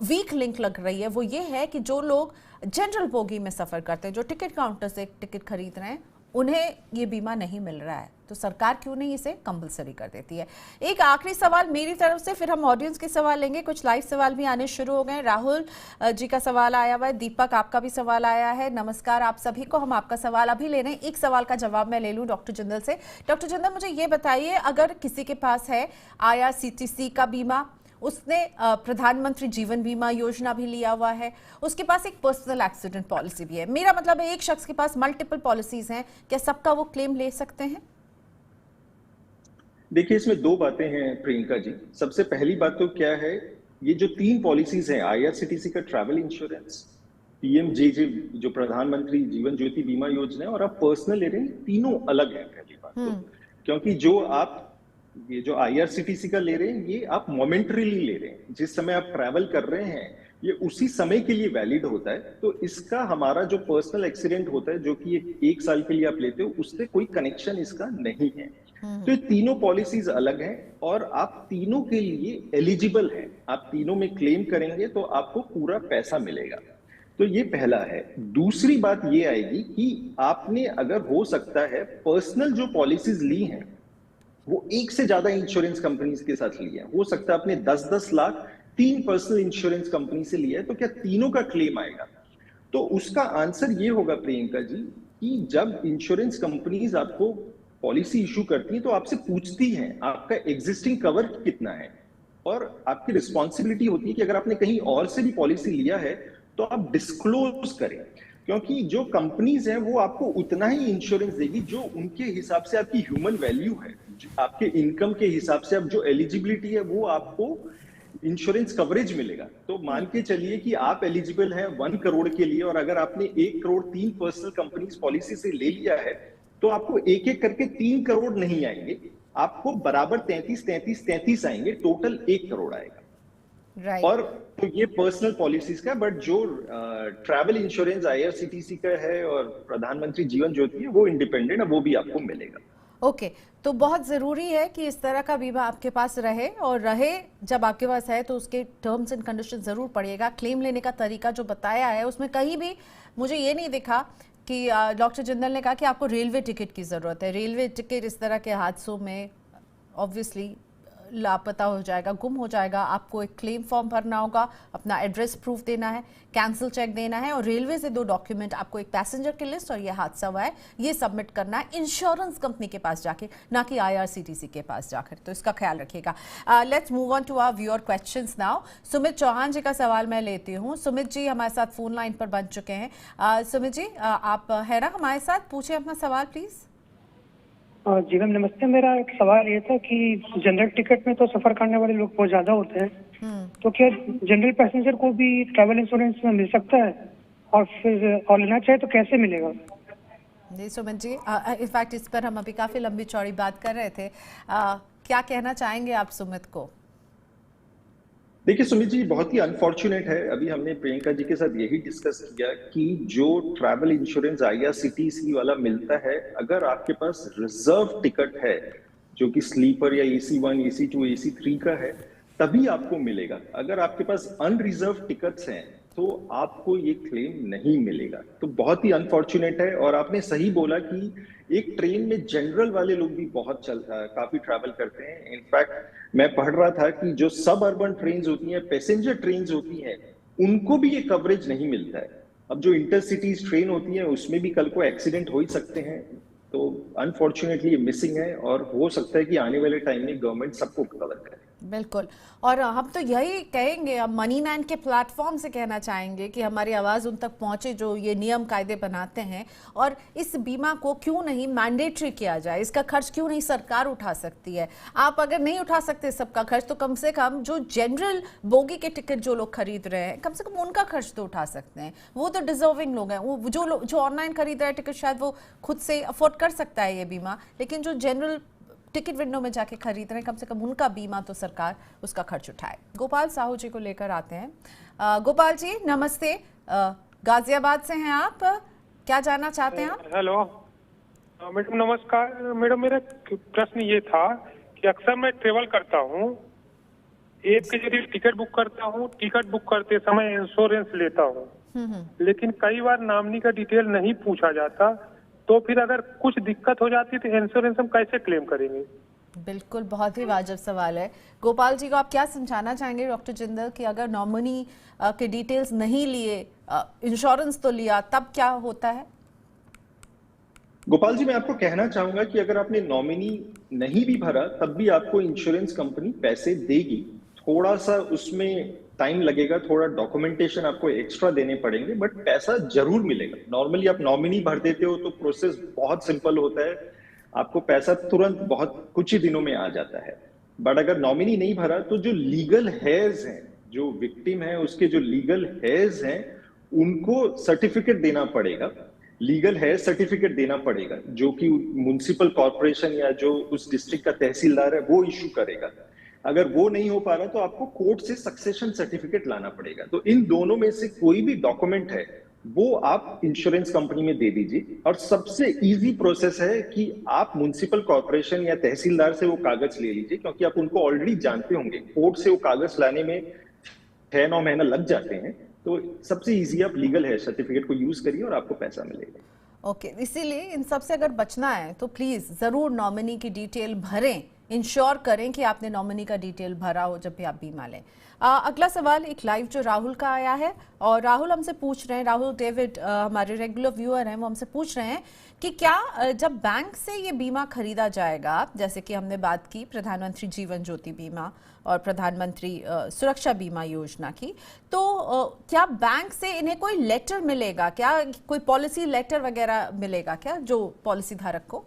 वीक लिंक लग रही है वो ये है कि जो लोग जनरल बोगी में सफर करते हैं, जो टिकट काउंटर से टिकट खरीद रहे हैं, उन्हें ये बीमा नहीं मिल रहा है। तो सरकार क्यों नहीं इसे कंपलसरी कर देती है? एक आखिरी सवाल मेरी तरफ से, फिर हम ऑडियंस के सवाल लेंगे। कुछ लाइव सवाल भी आने शुरू हो गए। राहुल जी का सवाल आया हुआ है, दीपक आपका भी सवाल आया है। नमस्कार आप सभी को, हम आपका सवाल अभी ले रहे हैं। एक सवाल का जवाब मैं ले लूं डॉक्टर जिंदल से। डॉक्टर जिंदल, मुझे ये बताइए, अगर किसी के पास है आईआरसीटीसी का बीमा, उसने प्रधानमंत्री जीवन बीमा योजना भी लिया हुआ है, उसके पास एक पर्सनल एक्सीडेंट पॉलिसी भी है, मेरा मतलब है एक शख्स के पास मल्टीपल पॉलिसीज हैं, क्या सबका वो क्लेम ले सकते हैं? देखिए, इसमें दो बातें हैं प्रियंका जी। सबसे पहली बात तो क्या है, ये जो 3 पॉलिसीज हैं, आईआरसीटीसी का ट्रैवल इंश्योरेंस, पीएमजेजे जो प्रधानमंत्री जीवन ज्योति बीमा योजना है, और आप पर्सनल ले रहे हैं, तीनों अलग है। पहली बात तो, क्योंकि जो आप ये जो आईआरसीटीसी का ले रहे हैं, ये आप मोमेंटरीली ले रहे हैं, जिस समय आप ट्रैवल कर रहे हैं ये उसी समय के लिए वैलिड होता है। तो इसका हमारा जो पर्सनल एक्सीडेंट होता है, जो कि एक साल के लिए आप लेते हो, उससे कोई कनेक्शन इसका नहीं है। तो ये तीनों पॉलिसीज अलग हैं और आप तीनों के लिए एलिजिबल हैं। आप तीनों में क्लेम करेंगे तो आपको पूरा पैसा मिलेगा। तो ये पहला है। दूसरी बात ये आएगी कि आपने अगर हो सकता है पर्सनल जो पॉलिसीज ली हैं वो एक से ज्यादा इंश्योरेंस कंपनीज के साथ लिया है, हो सकता है आपने 10-10 लाख 3 पर्सनल इंश्योरेंस कंपनी से लिया है, तो क्या तीनों का क्लेम आएगा? तो उसका आंसर ये होगा प्रियंका जी कि जब इंश्योरेंस कंपनीज आपको पॉलिसी इशू करती हैं तो आपसे पूछती हैं आपका एग्जिस्टिंग कवर कितना है, और आपकी रिस्पॉन्सिबिलिटी होती है कि अगर आपने कहीं और से भी पॉलिसी लिया है तो आप डिस्क्लोज करें, क्योंकि जो कंपनीज हैं वो आपको उतना ही इंश्योरेंस देगी जो उनके हिसाब से आपकी ह्यूमन वैल्यू है, आपके इनकम के हिसाब से अब जो एलिजिबिलिटी है वो आपको इंश्योरेंस कवरेज मिलेगा। तो मान के चलिए कि आप एलिजिबल हैं 1 करोड़ के लिए, और अगर आपने 1 करोड़ 3 पर्सनल कंपनीज पॉलिसी से ले लिया है तो आपको एक एक करके 3 करोड़ नहीं आएंगे, आपको बराबर 33 आएंगे, टोटल 1 करोड़ आएगा। राइट। और तो ये पर्सनल पॉलिसीज का, बट जो ट्रैवल इंश्योरेंस आईआरसीटीसी का है और प्रधानमंत्री जीवन ज्योति है वो इंडिपेंडेंट है, वो भी आपको मिलेगा। ओके, तो बहुत ज़रूरी है कि इस तरह का बीमा आपके पास रहे, और रहे जब आपके पास है तो उसके टर्म्स एंड कंडीशन ज़रूर पढ़िएगा। क्लेम लेने का तरीका जो बताया है उसमें कहीं भी मुझे ये नहीं दिखा कि डॉक्टर जिंदल ने कहा कि आपको रेलवे टिकट की ज़रूरत है। रेलवे टिकट इस तरह के हादसों में ऑब्वियसली लापता हो जाएगा, गुम हो जाएगा। आपको एक क्लेम फॉर्म भरना होगा, अपना एड्रेस प्रूफ देना है, कैंसिल चेक देना है, और रेलवे से 2 डॉक्यूमेंट, आपको एक पैसेंजर की लिस्ट और ये हादसा हुआ है ये सबमिट करना है इंश्योरेंस कंपनी के पास जाके, ना कि आईआरसीटीसी के पास जाकर। तो इसका ख्याल रखिएगा। Let's move on to our viewer questions now. Sumit Chauhan ji का सवाल मैं लेती हूँ। सुमित जी हमारे साथ फोन लाइन पर बन चुके हैं। सुमित जी आप है ना हमारे साथ, पूछिए अपना सवाल प्लीज। जी मैम नमस्ते। मेरा एक सवाल ये था कि जनरल टिकट में तो सफर करने वाले लोग बहुत ज्यादा होते हैं, तो क्या जनरल पैसेंजर को भी ट्रैवल इंश्योरेंस में मिल सकता है, और फिर और लेना चाहे तो कैसे मिलेगा? जी सुमित जी, इनफैक्ट इस पर हम अभी काफी लंबी चौड़ी बात कर रहे थे। क्या कहना चाहेंगे आप सुमित को? देखिए सुमित जी, बहुत ही अनफॉर्चुनेट है, अभी हमने प्रियंका जी के साथ यही डिस्कस किया कि जो ट्रैवल इंश्योरेंस आईआरसीटीसी वाला मिलता है, अगर आपके पास रिजर्व टिकट है जो कि स्लीपर या AC1, AC2, AC3 का है, तभी आपको मिलेगा। अगर आपके पास अनरिजर्व टिकट्स हैं तो आपको ये क्लेम नहीं मिलेगा। तो बहुत ही अनफॉर्चुनेट है। और आपने सही बोला कि एक ट्रेन में जनरल वाले लोग भी काफी ट्रैवल करते हैं। इनफैक्ट मैं पढ़ रहा था कि जो सब अर्बन ट्रेन होती हैं, पैसेंजर ट्रेन होती हैं, उनको भी ये कवरेज नहीं मिलता है। अब जो इंटरसिटीज ट्रेन होती है उसमें भी कल को एक्सीडेंट हो ही सकते हैं। तो अनफॉर्चुनेटली ये मिसिंग है, और हो सकता है कि आने वाले टाइम में गवर्नमेंट सबको कवर करे। बिल्कुल, और हम तो यही कहेंगे, हम मनी नाइन के प्लेटफॉर्म से कहना चाहेंगे कि हमारी आवाज़ उन तक पहुंचे जो ये नियम कायदे बनाते हैं, और इस बीमा को क्यों नहीं मैंडेटरी किया जाए, इसका खर्च क्यों नहीं सरकार उठा सकती है। आप अगर नहीं उठा सकते सबका खर्च, तो कम से कम जो जनरल बोगी के टिकट जो लोग खरीद रहे हैं, कम से कम उनका खर्च तो उठा सकते हैं। वो तो डिजर्विंग लोग हैं। वो जो ऑनलाइन खरीद रहे हैं टिकट, शायद वो खुद से अफोर्ड कर सकता है ये बीमा, लेकिन जो जनरल टिकट विंडो में जाके खरीद रहे हैं, कम से कम उनका बीमा तो सरकार उसका खर्च उठाए। गोपाल साहू जी को लेकर आते हैं। गोपाल जी नमस्ते, गाजियाबाद से हैं आप, क्या जानना चाहते हैं आप? हेलो मैडम, नमस्कार मैडम। मेरा प्रश्न ये था कि अक्सर मैं ट्रेवल करता हूँ, ऐप के जरिए टिकट बुक करता हूँ, टिकट बुक करते समय इंश्योरेंस लेता हूँ, लेकिन कई बार नॉमिनी का डिटेल नहीं पूछा जाता, तो फिर अगर कुछ दिक्कत हो जाती है तो इंश्योरेंस हम कैसे क्लेम करेंगे? बिल्कुल, बहुत ही वाजिब सवाल है। गोपाल जी को आप क्या समझाना चाहेंगे डॉक्टर जिंदल कि अगर नॉमिनी के डिटेल्स नहीं लिए, इंश्योरेंस तो लिया, तब क्या होता है? गोपाल जी, मैं आपको कहना चाहूंगा कि अगर आपने नॉमिनी नहीं भी भरा तब भी आपको इंश्योरेंस कंपनी पैसे देगी। थोड़ा सा उसमें टाइम लगेगा, थोड़ा डॉक्यूमेंटेशन आपको एक्स्ट्रा देने पड़ेंगे, बट पैसा जरूर मिलेगा। नॉर्मली आप नॉमिनी भर देते हो तो प्रोसेस बहुत सिंपल होता है, आपको पैसा तुरंत बहुत कुछ ही दिनों में आ जाता है। बट अगर नॉमिनी नहीं भरा तो जो लीगल हेयर्स हैं, जो विक्टिम है उसके जो लीगल हेयर्स हैं, उनको सर्टिफिकेट देना पड़ेगा, लीगल हेयर सर्टिफिकेट देना पड़ेगा, जो कि म्युनिसिपल कॉर्पोरेशन या जो उस डिस्ट्रिक्ट का तहसीलदार है वो इशू करेगा। अगर वो नहीं हो पा रहा तो आपको कोर्ट से सक्सेशन सर्टिफिकेट लाना पड़ेगा। तो इन दोनों में से कोई भी डॉक्यूमेंट है वो आप इंश्योरेंस कंपनी में दे दीजिए। और सबसे इजी प्रोसेस है कि आप म्युनिसिपल कॉर्पोरेशन या तहसीलदार से वो कागज ले लीजिए, क्योंकि आप उनको ऑलरेडी जानते होंगे। कोर्ट से वो कागज लाने में 6-9 महीना लग जाते हैं। तो सबसे इजी आप लीगल हेयर सर्टिफिकेट को यूज करिए और आपको पैसा मिलेगा। ओके, इसीलिए इन सब से अगर बचना है तो प्लीज़ ज़रूर नॉमिनी की डिटेल भरें, इंश्योर करें कि आपने नॉमिनी का डिटेल भरा हो जब भी आप बीमा लें। अगला सवाल एक लाइव जो राहुल का आया है, और राहुल हमसे पूछ रहे हैं, राहुल डेविड हमारे रेगुलर व्यूअर हैं, वो हमसे पूछ रहे हैं कि क्या जब बैंक से ये बीमा खरीदा जाएगा, जैसे कि हमने बात की प्रधानमंत्री जीवन ज्योति बीमा और प्रधानमंत्री सुरक्षा बीमा योजना की, तो क्या बैंक से इन्हें कोई लेटर मिलेगा क्या, कोई पॉलिसी लेटर वगैरह मिलेगा क्या जो पॉलिसी धारक को?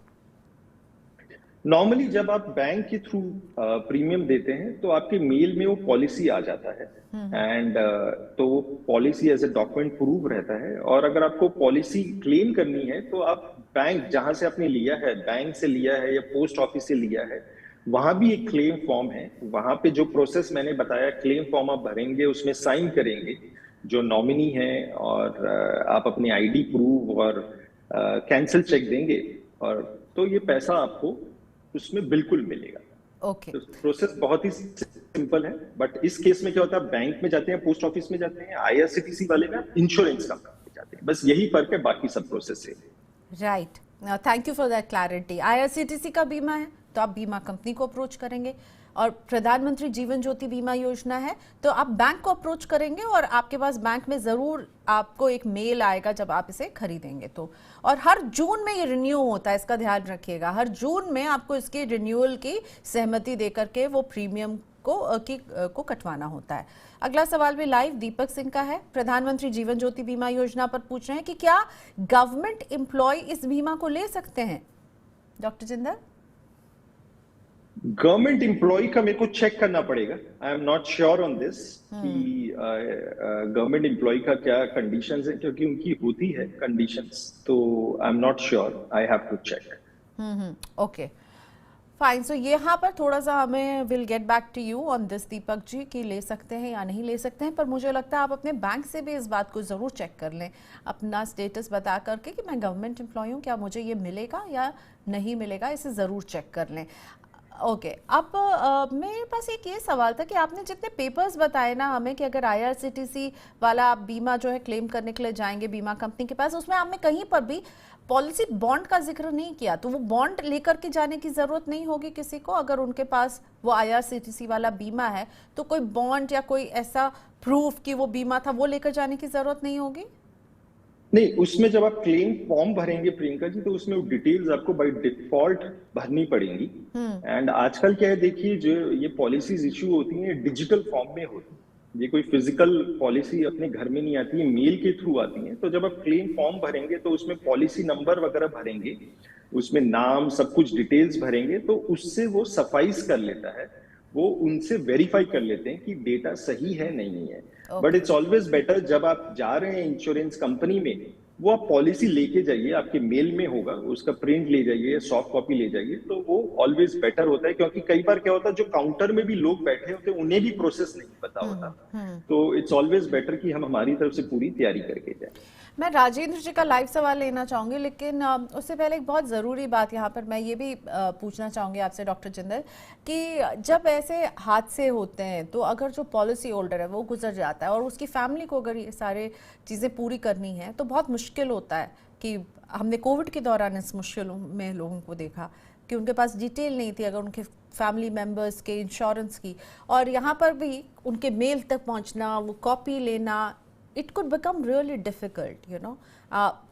नॉर्मली जब आप बैंक के थ्रू प्रीमियम देते हैं तो आपके मेल में वो पॉलिसी आ जाता है, एंड तो वो policy as a document proof रहता है। और अगर आपको पॉलिसी क्लेम करनी है तो आप बैंक जहां से आपने लिया है, बैंक से लिया है या पोस्ट ऑफिस से लिया है, वहां भी एक क्लेम फॉर्म है। वहां पे जो प्रोसेस मैंने बताया, क्लेम फॉर्म आप भरेंगे, उसमें साइन करेंगे जो नॉमिनी है, और आप अपनी आईडी प्रूफ और कैंसिल चेक देंगे, और तो ये पैसा आपको उसमें बिल्कुल मिलेगा। ओके। तो प्रोसेस बहुत ही सिंपल है। बट इस केस में क्या होता है, बैंक में जाते हैं, पोस्ट ऑफिस में जाते हैं, आईआरसीटीसी वाले में इंश्योरेंस कंपनी में जाते हैं, बस यही फर्क है, बाकी सब प्रोसेस है। Right, thank you for that clarity. IRCTC का बीमा है तो आप बीमा कंपनी को अप्रोच करेंगे, और प्रधानमंत्री जीवन ज्योति बीमा योजना है तो आप बैंक को अप्रोच करेंगे, और आपके पास बैंक में ज़रूर आपको एक मेल आएगा जब आप इसे खरीदेंगे तो। और हर जून में ये रिन्यू होता है, इसका ध्यान रखिएगा। हर जून में आपको इसके रिन्यूअल की सहमति दे करके वो प्रीमियम को कटवाना होता है। अगला सवाल भी लाइव दीपक सिंह का है। प्रधानमंत्री जीवन ज्योति बीमा योजना पर पूछ रहे हैं कि क्या गवर्नमेंट एम्प्लॉय इस बीमा को ले सकते हैं? डॉक्टर जिंदल। गवर्नमेंट एम्प्लॉय का मेरे को चेक करना पड़ेगा। आई am not sure on this कि गवर्नमेंट एम्प्लॉय का क्या कंडीशंस है, क्योंकि उनकी होती है कंडीशंस, तो I am not sure, I have to check. Okay fine. So यहाँ पर थोड़ा सा हमें will get back to you on this Deepak ji कि ले सकते हैं या नहीं ले सकते हैं, पर मुझे लगता है आप अपने बैंक से भी इस बात को ज़रूर चेक कर लें, अपना स्टेटस बता करके कि मैं गवर्नमेंट एम्प्लॉय हूँ, क्या मुझे ये मिलेगा या नहीं मिलेगा, इसे ज़रूर चेक कर लें। ओके अब मेरे पास एक ये सवाल था कि आपने जितने पेपर्स बताए ना हमें कि अगर आईआरसीटीसी वाला आप बीमा जो है क्लेम करने के लिए जाएंगे बीमा कंपनी के पास, उसमें आपने कहीं पर भी पॉलिसी बॉन्ड का जिक्र नहीं किया, तो वो बॉन्ड लेकर के जाने की जरूरत नहीं होगी किसी को? अगर उनके पास वो आईआरसीटीसी वाला बीमा है तो कोई बॉन्ड या कोई ऐसा प्रूफ कि वो बीमा था वो लेकर जाने की जरूरत नहीं होगी? नहीं, उसमें जब आप क्लेम फॉर्म भरेंगे प्रियंका जी, तो उसमें वो डिटेल्स आपको बाय डिफॉल्ट भरनी पड़ेंगी। एंड आजकल क्या है, देखिए, जो ये पॉलिसीज इश्यू होती हैं डिजिटल फॉर्म में होती है, ये कोई फिजिकल पॉलिसी अपने घर में नहीं आती है, मेल के थ्रू आती है। तो जब आप क्लेम फॉर्म भरेंगे तो उसमें पॉलिसी नंबर वगैरह भरेंगे, उसमें नाम सब कुछ डिटेल्स भरेंगे, तो उससे वो सफाइस कर लेता है, वो उनसे वेरीफाई कर लेते हैं कि डेटा सही है नहीं है। बट इट्स ऑलवेज बेटर, जब आप जा रहे हैं इंश्योरेंस कंपनी में, वो आप पॉलिसी लेके जाइए, आपके मेल में होगा, उसका प्रिंट ले जाइए, सॉफ्ट कॉपी ले जाइए, तो वो ऑलवेज बेटर होता है। क्योंकि कई बार क्या होता है, जो काउंटर में भी लोग बैठे होते हैं उन्हें भी प्रोसेस नहीं पता होता, तो इट्स ऑलवेज बेटर कि हम हमारी तरफ से पूरी तैयारी करके जाए। मैं राजेंद्र जी का लाइव सवाल लेना चाहूँगी, लेकिन उससे पहले एक बहुत ज़रूरी बात यहाँ पर मैं ये भी पूछना चाहूँगी आपसे डॉक्टर जिंदल कि जब ऐसे हादसे होते हैं तो अगर जो पॉलिसी होल्डर है वो गुजर जाता है और उसकी फैमिली को अगर ये सारे चीज़ें पूरी करनी है तो बहुत मुश्किल होता है। कि हमने कोविड के दौरान इस मुश्किल में लोगों को देखा कि उनके पास डिटेल नहीं थी अगर उनके फैमिली मेम्बर्स के इंश्योरेंस की, और यहाँ पर भी उनके मेल तक पहुँचना, वो कॉपी लेना, it could become really difficult, you know.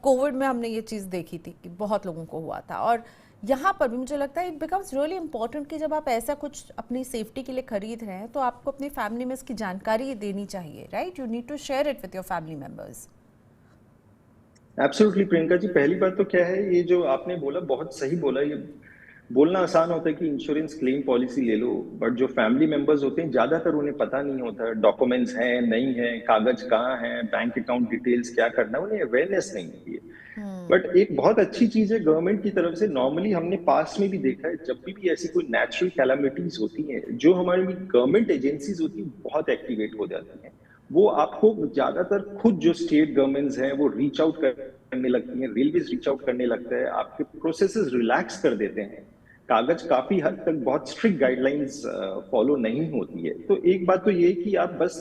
Covid में हमने ये चीज़ देखी थी कि बहुत लोगों को हुआ था, और यहाँ पर भी मुझे लगता है इट बिकम्स रियली इम्पॉर्टेंट कि जब आप ऐसा कुछ अपनी सेफ्टी के लिए खरीद रहे हैं तो आपको अपनी फैमिली में इसकी जानकारी देनी चाहिए, right? You need to share it with your family members. Absolutely Priyanka ji, पहली बात तो क्या है, ये जो आपने बोला बहुत सही बोला। ये बोलना आसान होता है कि इंश्योरेंस क्लेम पॉलिसी ले लो, बट जो फैमिली मेंबर्स होते हैं ज्यादातर उन्हें पता नहीं होता डॉक्यूमेंट्स हैं नहीं है, कागज कहाँ हैं, बैंक अकाउंट डिटेल्स क्या करना, उन्हें अवेयरनेस नहीं होती है। बट एक बहुत अच्छी चीज है गवर्नमेंट की तरफ से, नॉर्मली हमने पास्ट में भी देखा है, जब भी ऐसी कोई नेचुरल कैलामिटीज होती हैं, जो हमारी गवर्नमेंट एजेंसीज होती है बहुत एक्टिवेट हो जाती हैं। वो आपको ज्यादातर खुद जो स्टेट गवर्नमेंट्स हैं वो रीच आउट करने लगती हैं, रेलवेज रीच आउट करने लगता है, आपके प्रोसेसेस रिलैक्स कर देते हैं। कागज काफी हद तक बहुत स्ट्रिक्ट गाइडलाइंस फॉलो नहीं होती है। तो एक बात तो ये कि आप बस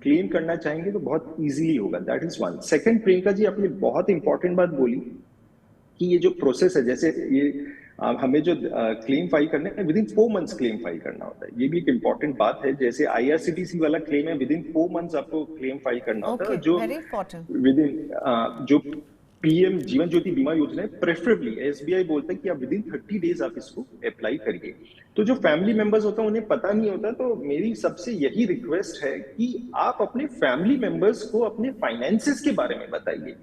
क्लेम करना चाहेंगे तो बहुत इजीली होगा, that is one. Second, Priyanka ji आपने बहुत इंपॉर्टेंट बात बोली कि ये जो प्रोसेस है, जैसे ये हमें जो क्लेम फाइल करना है with in 4 months claim file करना होता है, ये भी एक इंपॉर्टेंट बात है। जैसे आईआरसीटीसी वाला क्लेम है, विद इन 4 मंथ्स आपको क्लेम फाइल करना होता है। जो विद इन जो पीएम जीवन ज्योति बीमा योजना है, प्रेफरेबली एसबीआई बोलता है कि आप विद इन 30 डेज आप इसको अप्लाई करिए। तो जो फैमिली मेंबर्स होता है उन्हें पता नहीं होता, तो मेरी सबसे यही रिक्वेस्ट है कि आप अपने फैमिली मेंबर्स को अपने फाइनेंसेस के बारे में बताइए,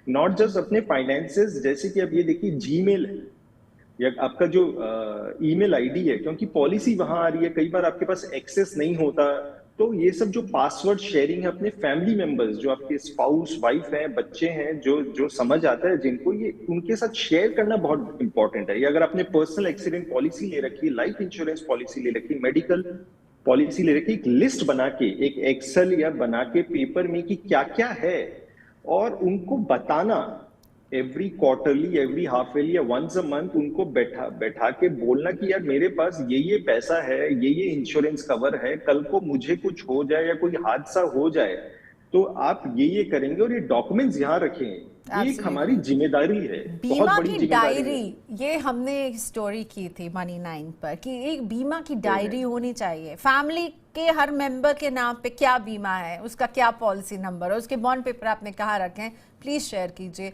नॉट जस्ट अपने फाइनेंसेस। जैसे कि अब ये देखिए, जीमेल है या आपका जो ईमेल आईडी है, क्योंकि पॉलिसी वहां आ रही है, कई बार आपके पास एक्सेस नहीं होता, तो ये सब जो पासवर्ड शेयरिंग है अपने फैमिली मेंबर्स, जो आपके स्पाउस, वाइफ हैं, बच्चे हैं, जो समझ आता है जिनको, ये उनके साथ शेयर करना बहुत इंपॉर्टेंट है। ये अगर आपने पर्सनल एक्सीडेंट पॉलिसी ले रखी, लाइफ इंश्योरेंस पॉलिसी ले रखी, मेडिकल पॉलिसी ले रखी, एक लिस्ट बना के, एक एक्सेल या बना के पेपर में कि क्या क्या है, और उनको बताना every quarterly, every half yearly या वंस अ मंथ, उनको बैठा के बोलना कि यार मेरे पास ये पैसा है, ये इंश्योरेंस कवर है, कल को मुझे कुछ हो जाए या कोई हादसा हो जाए तो आप ये करेंगे, और ये डॉक्यूमेंट्स यहाँ रखें। ये एक हमारी जिम्मेदारी है, बहुत बीमा बड़ी की जिम्मेदारी डायरी, है। ये हमने एक स्टोरी की थी मनी9 पर कि एक बीमा की डायरी होनी चाहिए, फैमिली के हर मेंबर के नाम पे क्या बीमा है, उसका क्या पॉलिसी नंबर है, उसके बॉन्ड पेपर आपने कहाँ रखे हैं, प्लीज़ शेयर कीजिए।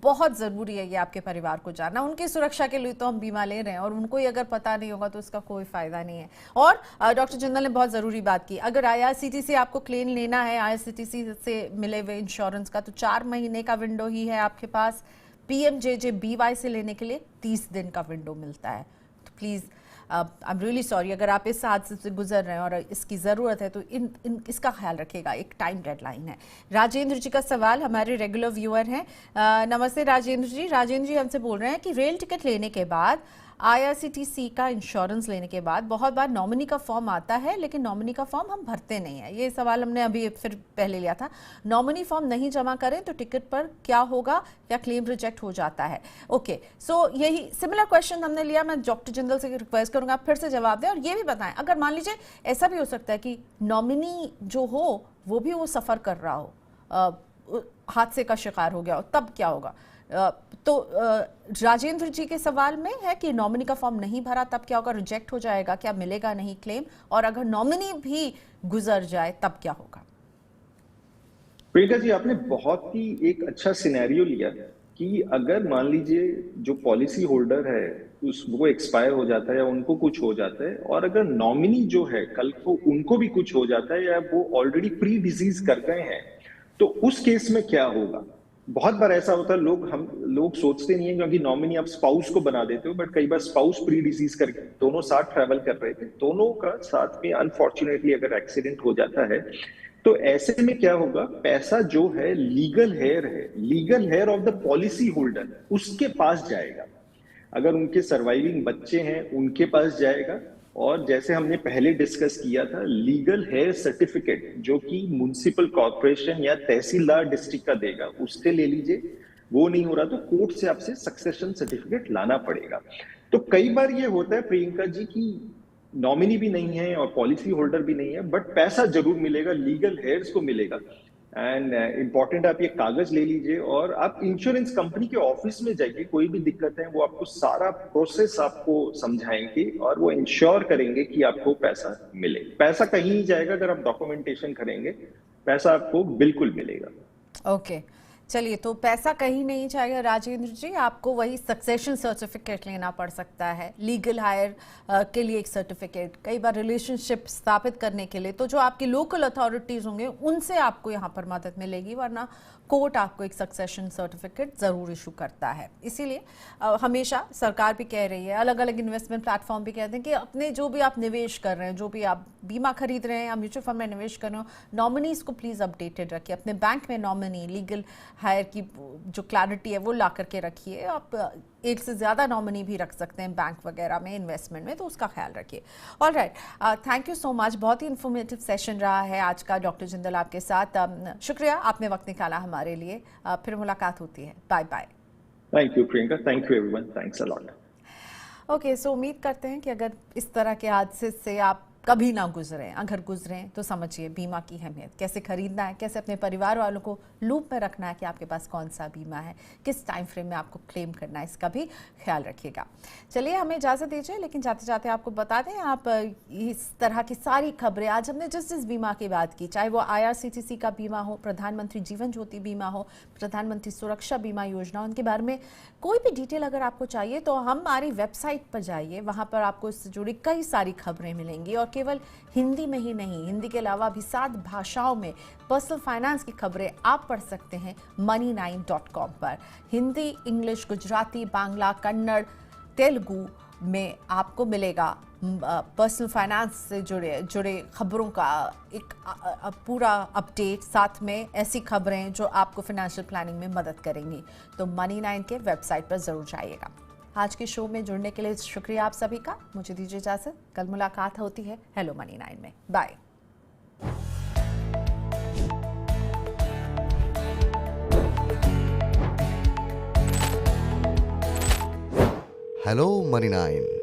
बहुत ज़रूरी है ये आपके परिवार को जानना। उनकी सुरक्षा के लिए तो हम बीमा ले रहे हैं, और उनको ही अगर पता नहीं होगा तो उसका कोई फ़ायदा नहीं है। और डॉक्टर जिंदल ने बहुत ज़रूरी बात की, अगर IRCTC आपको क्लेम लेना है, IRCTC से मिले हुए इंश्योरेंस का, तो 4 महीने का विंडो ही है आपके पास। PMJJBY से लेने के लिए 30 दिन का विंडो मिलता है। तो please I am really sorry, अगर आप इस हादसे से गुजर रहे हैं और इसकी ज़रूरत है तो इसका ख्याल रखिएगा, एक टाइम डेडलाइन है। राजेंद्र जी का सवाल, हमारे रेगुलर व्यूअर हैं। नमस्ते राजेंद्र जी। राजेंद्र जी हमसे बोल रहे हैं कि रेल टिकट लेने के बाद, IRCTC का इंश्योरेंस लेने के बाद बहुत बार नॉमिनी का फॉर्म आता है, लेकिन नॉमिनी का फॉर्म हम भरते नहीं है। ये सवाल हमने अभी फिर पहले लिया था। नॉमिनी फॉर्म नहीं जमा करें तो टिकट पर क्या होगा, क्या क्लेम रिजेक्ट हो जाता है? ओके, सो यही सिमिलर क्वेश्चन हमने लिया। मैं डॉक्टर जिंदल से रिक्वेस्ट करूंगा आप फिर से जवाब दें, और ये भी बताएं, अगर मान लीजिए ऐसा भी हो सकता है कि नॉमिनी जो हो वो भी वो सफ़र कर रहा हो, हादसे का शिकार हो गया हो, तब क्या होगा? तो राजेंद्र जी के सवाल में है कि नॉमिनी का फॉर्म नहीं भरा तब क्या होगा, रिजेक्ट हो जाएगा, क्या मिलेगा नहीं क्लेम? और अगर नॉमिनी भी गुजर जाए तब क्या होगा? प्रियंका जी, आपने बहुत ही एक अच्छा सिनेरियो लिया कि अगर मान लीजिए जो पॉलिसी होल्डर है वो एक्सपायर हो जाता है या उनको कुछ हो जाता है, और अगर नॉमिनी जो है कल को उनको भी कुछ हो जाता है या वो ऑलरेडी प्री डिजीज कर गए हैं, तो उस केस में क्या होगा? बहुत बार ऐसा होता है, लोग सोचते नहीं है, क्योंकि नॉमिनी आप स्पाउस को बना देते हो, बट कई बार स्पाउस प्री डिजीज करके दोनों साथ ट्रैवल कर रहे थे, दोनों का साथ में अनफॉर्चुनेटली अगर एक्सीडेंट हो जाता है, तो ऐसे में क्या होगा? पैसा जो है legal heir of the policy holder, उसके पास जाएगा। अगर उनके सर्वाइविंग बच्चे हैं उनके पास जाएगा, और जैसे हमने पहले डिस्कस किया था, लीगल हेयर सर्टिफिकेट जो कि म्युनिसिपल कॉर्पोरेशन या तहसीलदार डिस्ट्रिक्ट का देगा, उससे ले लीजिए। वो नहीं हो रहा तो कोर्ट से आपसे सक्सेशन सर्टिफिकेट लाना पड़ेगा। तो कई बार ये होता है प्रियंका जी की नॉमिनी भी नहीं है और पॉलिसी होल्डर भी नहीं है, बट पैसा जरूर मिलेगा, लीगल हेयर्स को मिलेगा। एंड इम्पॉर्टेंट आप ये कागज ले लीजिए और आप इंश्योरेंस कंपनी के ऑफिस में जाइए, कोई भी दिक्कत है वो आपको सारा प्रोसेस आपको समझाएंगे और वो इंश्योर करेंगे कि आपको पैसा मिले। पैसा कहीं नहीं जाएगा, अगर आप डॉक्यूमेंटेशन करेंगे पैसा आपको बिल्कुल मिलेगा। ओके, चलिए, तो पैसा कहीं नहीं जाएगा राजेंद्र जी, आपको वही सक्सेशन सर्टिफिकेट लेना पड़ सकता है, लीगल हायर के लिए एक सर्टिफिकेट, कई बार रिलेशनशिप स्थापित करने के लिए, तो जो आपकी लोकल अथॉरिटीज़ होंगे उनसे आपको यहाँ पर मदद मिलेगी, वरना कोर्ट आपको एक सक्सेशन सर्टिफिकेट ज़रूर इशू करता है। इसीलिए हमेशा सरकार भी कह रही है, अलग अलग इन्वेस्टमेंट प्लेटफॉर्म भी कहते हैं कि अपने जो भी आप निवेश कर रहे हैं, जो भी आप बीमा खरीद रहे हैं या म्यूचुअल फंड में निवेश कर रहे हो, नॉमिनीज़ को प्लीज़ अपडेटेड रखिए, अपने बैंक में नॉमिनी लीगल हायर की जो क्लैरिटी है वो ला करके रखिए। आप एक से ज़्यादा नॉमिनी भी रख सकते हैं बैंक वगैरह में, इन्वेस्टमेंट में, तो उसका ख्याल रखिए। All right, thank you so much, बहुत ही इन्फॉर्मेटिव सेशन रहा है आज का डॉक्टर जिंदल आपके साथ। शुक्रिया, आपने वक्त निकाला हमारे लिए। फिर मुलाकात होती है, bye bye. Thank you Priyanka, thank you everyone, thanks a lot. Okay, so उम्मीद करते हैं कि अगर इस तरह के हादसे से आप कभी ना गुजरें, अगर गुजरें तो समझिए बीमा की अहमियत, कैसे खरीदना है, कैसे अपने परिवार वालों को लूप में रखना है कि आपके पास कौन सा बीमा है, किस टाइम फ्रेम में आपको क्लेम करना है, इसका भी ख्याल रखिएगा। चलिए, हमें इजाज़त दीजिए, लेकिन जाते जाते आपको बता दें, आप इस तरह की सारी खबरें, आज हमने जिस बीमा की बात की, चाहे वो IRCTC का बीमा हो, प्रधानमंत्री जीवन ज्योति बीमा हो, प्रधानमंत्री सुरक्षा बीमा योजना, उनके बारे में कोई भी डिटेल अगर आपको चाहिए तो हमारी वेबसाइट पर जाइए, वहाँ पर आपको इससे जुड़ी कई सारी खबरें मिलेंगी, और केवल हिंदी में ही नहीं, हिंदी के अलावा भी 7 भाषाओं में पर्सनल फाइनेंस की खबरें आप पढ़ सकते हैं money9.com पर। हिंदी, इंग्लिश, गुजराती, बांग्ला, कन्नड़, तेलुगु, में आपको मिलेगा पर्सनल फाइनेंस से जुड़े खबरों का एक पूरा अपडेट, साथ में ऐसी खबरें जो आपको फाइनेंशियल प्लानिंग में मदद करेंगी। तो Money9 के वेबसाइट पर ज़रूर जाइएगा। आज के शो में जुड़ने के लिए शुक्रिया आप सभी का। मुझे दीजिए इजाज़त, कल मुलाकात होती है हेलो Money9 में। बाय। Hello Money9।